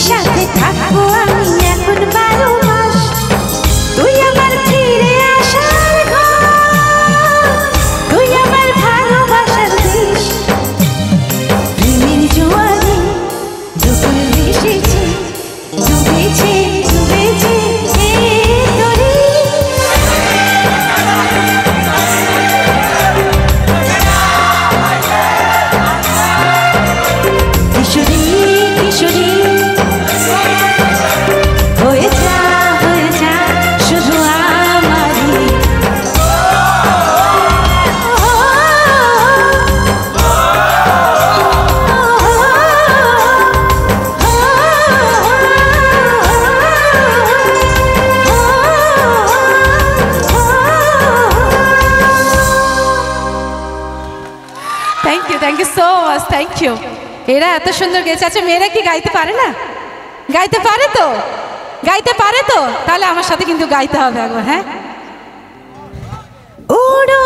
সাথে থাকবো আমি এখন 12 মাস। তুই আমার ফিরে আসার ঘর, তুই আমার ভালোবাসার দেশ। প্রেমের জোয়ারে যখন ভেসেছে ডুবেছে ডুবেছে তোরে। কিশোরী কিশোরী thank you so much, thank you. এরা এত সুন্দর গেছে। আচ্ছা মেয়েরা কি গাইতে পারে না? গাইতে পারে তো? গাইতে পারে তো? তাহলে আমার সাথে কিন্তু গাইতে হবে একবার। হ্যাঁ, ওড়ো